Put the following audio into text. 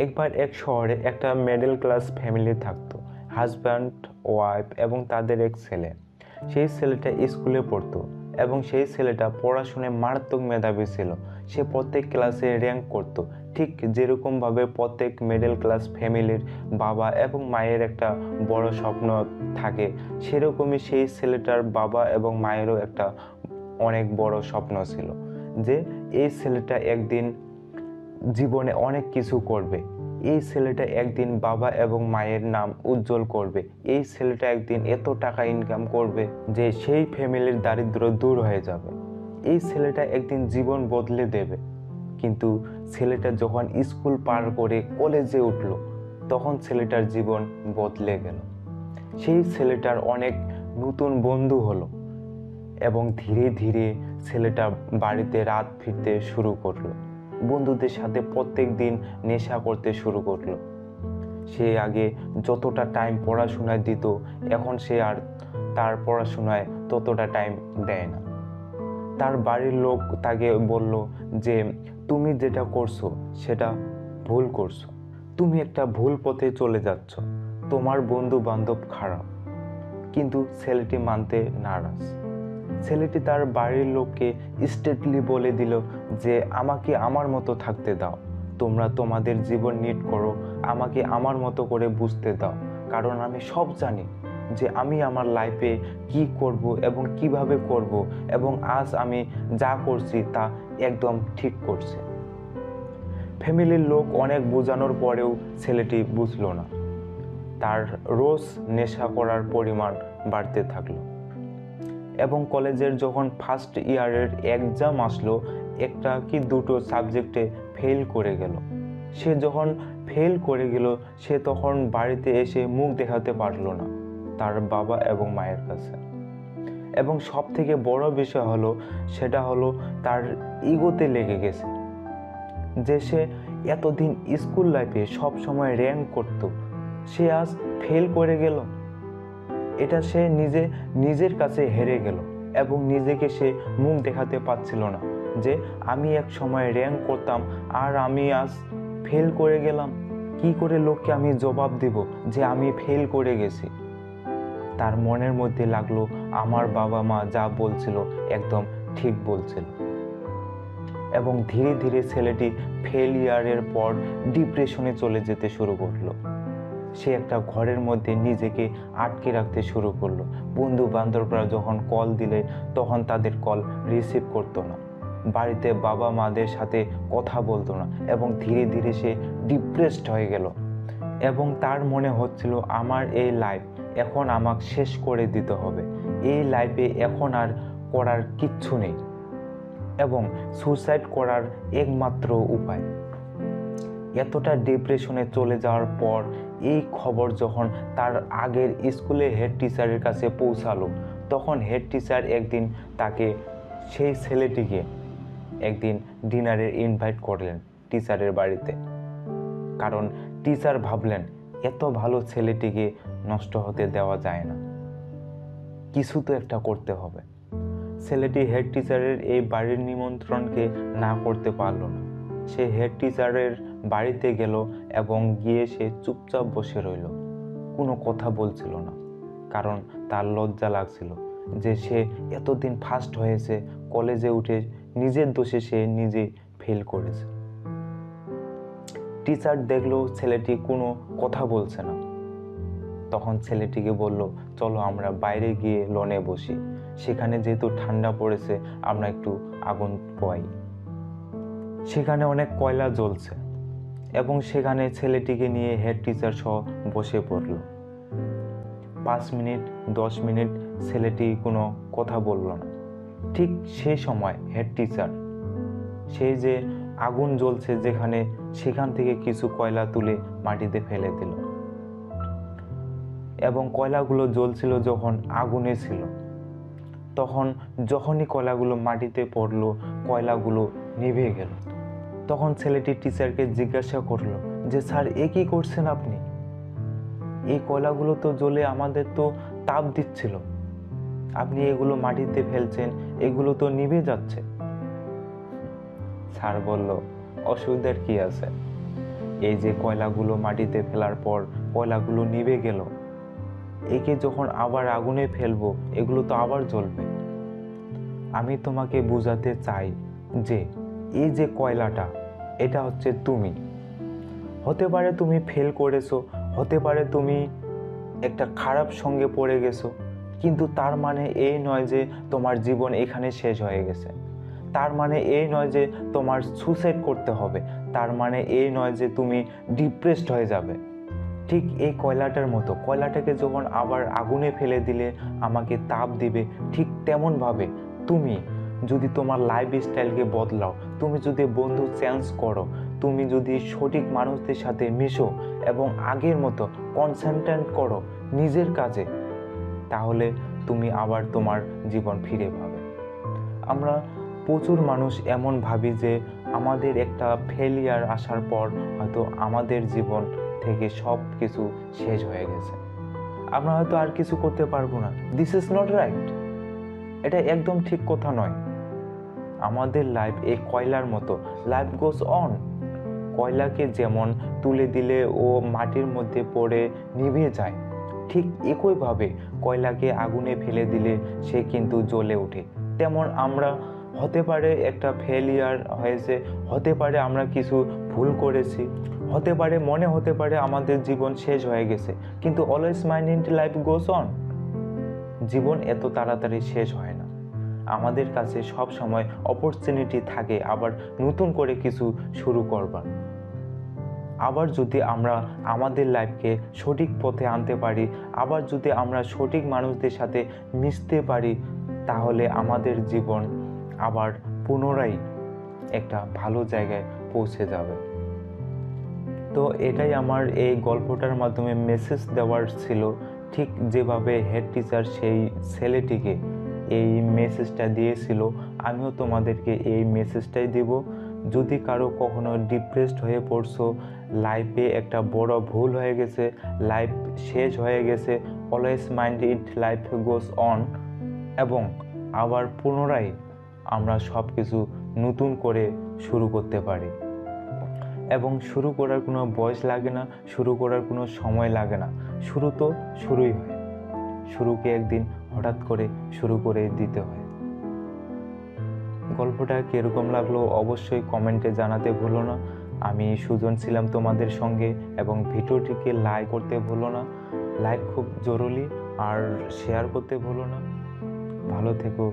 একবার এক শহরে একটা মিডল ক্লাস ফ্যামিলি থাকতো। হাজব্যান্ড, ওয়াইফ এবং তাদের এক ছেলে। সেই ছেলেটা স্কুলে পড়তো এবং সেই ছেলেটা পড়াশোনায় মারাত্মক মেধাবী ছিল। সে প্রত্যেক ক্লাসে র্যাঙ্ক করতো, ঠিক যেরকমভাবে প্রত্যেক মিডল ক্লাস ফ্যামিলির বাবা এবং মায়ের একটা বড় স্বপ্ন থাকে, সেরকমই সেই ছেলেটার বাবা এবং মায়েরও একটা অনেক বড় স্বপ্ন ছিল যে এই ছেলেটা একদিন জীবনে অনেক কিছু করবে, এই ছেলেটা একদিন বাবা এবং মায়ের নাম উজ্জ্বল করবে, এই ছেলেটা একদিন এত টাকা ইনকাম করবে যে সেই ফ্যামিলির দারিদ্র দূর হয়ে যাবে, এই ছেলেটা একদিন জীবন বদলে দেবে। কিন্তু ছেলেটা যখন স্কুল পার করে কলেজে উঠল, তখন ছেলেটার জীবন বদলে গেল। সেই ছেলেটার অনেক নতুন বন্ধু হলো এবং ধীরে ধীরে ছেলেটা বাড়িতে রাত ফিরতে শুরু করলো, বন্ধুদের সাথে প্রত্যেক দিন নেশা করতে শুরু করলো। সে আগে যতটা টাইম পড়াশোনায় দিত, এখন সে আর তার পড়াশোনায় ততটা টাইম দেয় না। তার বাড়ির লোক তাকে বলল যে তুমি যেটা করছো সেটা ভুল করছো, তুমি একটা ভুল পথে চলে যাচ্ছ, তোমার বন্ধু বান্ধব খারাপ। কিন্তু ছেলেটি মানতে নারাজ। ছেলেটি তার বাড়ির লোককে স্ট্রেটলি বলে দিল যে আমাকে আমার মতো থাকতে দাও, তোমরা তোমাদের জীবন নিট করো, আমাকে আমার মতো করে বুঝতে দাও, কারণ আমি সব জানি যে আমি আমার লাইফে কি করব এবং কিভাবে করব, এবং আজ আমি যা করছি তা একদম ঠিক করছে। ফ্যামিলির লোক অনেক বোঝানোর পরেও ছেলেটি বুঝলো না। তার রোজ নেশা করার পরিমাণ বাড়তে থাকলো এবং কলেজের যখন ফার্স্ট ইয়ারের এক্সাম আসলো, একটা কি দুটো সাবজেক্টে ফেল করে গেল। সে যখন ফেল করে গেল, সে তখন বাড়িতে এসে মুখ দেখাতে পারলো না তার বাবা এবং মায়ের কাছে। এবং সব থেকে বড় বিষয় হলো, সেটা হলো তার ইগোতে লেগে গেছে যে সে এতদিন স্কুল লাইফে সব সময় র্যাঙ্ক করত, সে আজ ফেল করে গেল। এটা সে নিজের কাছে হেরে গেল এবং নিজেকে সে মুখ দেখাতে পারছিল না যে আমি এক সময় র্যাঙ্ক করতাম আর আমি আজ ফেল করে গেলাম। কি করে লোককে আমি জবাব দেব যে আমি ফেল করে গেছি? তার মনের মধ্যে লাগলো আমার বাবা মা যা বলছিল একদম ঠিক বলছিল। এবং ধীরে ধীরে ছেলেটি ফেলিয়ারের পর ডিপ্রেশনে চলে যেতে শুরু করলো। সে একটা ঘরের মধ্যে নিজেকে আটকে রাখতে শুরু করলো। বন্ধু বান্ধবরা যখন কল দিলে তখন তাদের কল রিসিভ করতো না, বাড়িতে বাবা মাদের সাথে কথা বলতো না, এবং ধীরে ধীরে সে ডিপ্রেসড হয়ে গেল। এবং তার মনে হচ্ছিল আমার এই লাইফ এখন আমাকে শেষ করে দিতে হবে, এই লাইফে এখন আর করার কিচ্ছু নেই এবং সুসাইড করার একমাত্র উপায়। এতটা ডিপ্রেশনে চলে যাওয়ার পর এই খবর যখন তার আগের স্কুলে হেড টিচারের কাছে পৌঁছালো, তখন হেড টিচার একদিন তাকে, সেই ছেলেটিকে একদিন ডিনারে ইনভাইট করলেন টিচারের বাড়িতে। কারণ টিচার ভাবলেন এত ভালো ছেলেটিকে নষ্ট হতে দেওয়া যায় না, কিছু তো একটা করতে হবে। ছেলেটি হেড টিচারের এই বাড়ির নিমন্ত্রণকে না করতে পারল না। সে হেড টিচারের বাড়িতে গেল এবং গিয়ে সে চুপচাপ বসে রইল, কোনো কথা বলছিল না, কারণ তার লজ্জা লাগছিল যে সে এতদিন ফার্স্ট হয়েছে, কলেজে উঠে নিজের দোষে সে নিজে ফেল করেছে। টিচার দেখলো ছেলেটি কোনো কথা বলছে না, তখন ছেলেটিকে বলল চলো আমরা বাইরে গিয়ে লনে বসি, সেখানে যেহেতু ঠান্ডা পড়েছে আমরা একটু আগুন পোয়াই। সেখানে অনেক কয়লা জ্বলছে এবং সেখানে ছেলেটিকে নিয়ে হেড টিচার সহ বসে পড়ল। 5 মিনিট 10 মিনিট ছেলেটি কোনো কথা বলল না। ঠিক সেই সময় হেড টিচার সেই যে আগুন জ্বলছে যেখানে, সেখান থেকে কিছু কয়লা তুলে মাটিতে ফেলে দিল এবং কয়লাগুলো জ্বলছিল যখন আগুনে ছিল, তখন যখনই কয়লাগুলো মাটিতে পড়লো কয়লাগুলো নিভে গেল। তখন ছেলেটি টিচারকে জিজ্ঞাসা করলো যে স্যার এ কি করছেন আপনি? এই কয়লাগুলো তো জ্বলে আমাদের তো তাপ দিচ্ছিল, আপনি এগুলো মাটিতে ফেলছেন, এগুলো তো নিভে যাচ্ছে। স্যার বলল অসুবিধার কি আছে, এই যে কয়লাগুলো মাটিতে ফেলার পর কয়লাগুলো নিভে গেল, একে যখন আবার আগুনে ফেলবো এগুলো তো আবার জ্বলবে। আমি তোমাকে বোঝাতে চাই যে এই যে কয়লাটা, এটা হচ্ছে তুমি। হতে পারে তুমি ফেল করেছো, হতে পারে তুমি একটা খারাপ সঙ্গে পড়ে গেছো, কিন্তু তার মানে এই নয় যে তোমার জীবন এখানে শেষ হয়ে গেছে। তার মানে এই নয় যে তোমার সুসাইড করতে হবে, তার মানে এই নয় যে তুমি ডিপ্রেসড হয়ে যাবে। ঠিক এই কয়লাটার মতো, কয়লাটাকে যখন আবার আগুনে ফেলে দিলে আমাকে তাপ দিবে, ঠিক তেমনভাবে তুমি যদি তোমার লাইফ স্টাইলকে বদলাও, তুমি যদি বন্ধু চেঞ্জ করো, তুমি যদি সঠিক মানুষদের সাথে মিশো এবং আগের মতো কনসেন্ট্রেট করো নিজের কাজে, তাহলে তুমি আবার তোমার জীবন ফিরে পাবে। আমরা প্রচুর মানুষ এমন ভাবি যে আমাদের একটা ফেলিয়ার আসার পর হয়তো আমাদের জীবন থেকে সব কিছু শেষ হয়ে গেছে, আমরা হয়তো আর কিছু করতে পারবো না। দিস ইজ নট রাইট, এটা একদম ঠিক কথা নয়। আমাদের লাইফ এই কয়লার মতো, লাইফ গোজ অন। কয়লাকে যেমন তুলে দিলে ও মাটির মধ্যে পড়ে নিভে যায়, ঠিক একইভাবে কয়লাকে আগুনে ফেলে দিলে সে কিন্তু জ্বলে ওঠে। তেমন আমরা হতে পারে একটা ফেলিয়ার হয়েছে, হতে পারে আমরা কিছু ভুল করেছি, হতে পারে মনে হতে পারে আমাদের জীবন শেষ হয়ে গেছে, কিন্তু always mind in life goes on. জীবন এত তাড়াতাড়ি শেষ হয় না, আমাদের কাছে সব সময় অপরচুনিটি থাকে আবার নতুন করে কিছু শুরু করবার। আবার যদি আমরা আমাদের লাইফকে সঠিক পথে আনতে পারি, আবার যদি আমরা সঠিক মানুষদের সাথে মিশতে পারি, তাহলে আমাদের জীবন আবার পুনরায় একটা ভালো জায়গায় পৌঁছে যাবে। তো এটাই আমার এই গল্পটার মাধ্যমে মেসেজ দেওয়ার ছিল। ঠিক যেভাবে হেড টিচার সেই ছেলেটিকে এই মেসেজটা দিয়েছিল, আমিও তোমাদেরকে এই মেসেজটাই দেব। যদি কারো কখনো ডিপ্রেসড হয়ে পড়ছো, লাইফে একটা বড় ভুল হয়ে গেছে, লাইফ শেষ হয়ে গেছে, always mind it life goes on, এবং আবার পুনরায় আমরা সব কিছু নতুন করে শুরু করতে পারি। এবং শুরু করার কোনো বয়স লাগে না, শুরু করার কোনো সময় লাগে না, শুরু তো শুরুই হয়। শুরুকে একদিন হঠাৎ করে শুরু করে দিতে হয়। গল্পটা কীরকম লাগলো অবশ্যই কমেন্টে জানাতে ভুলো না। আমি সুজন ছিলাম তোমাদের সঙ্গে, এবং ভিডিওটিকে লাইক করতে ভুলো না, লাইক খুব জরুরি, আর শেয়ার করতে ভুলো না। ভালো থেকো।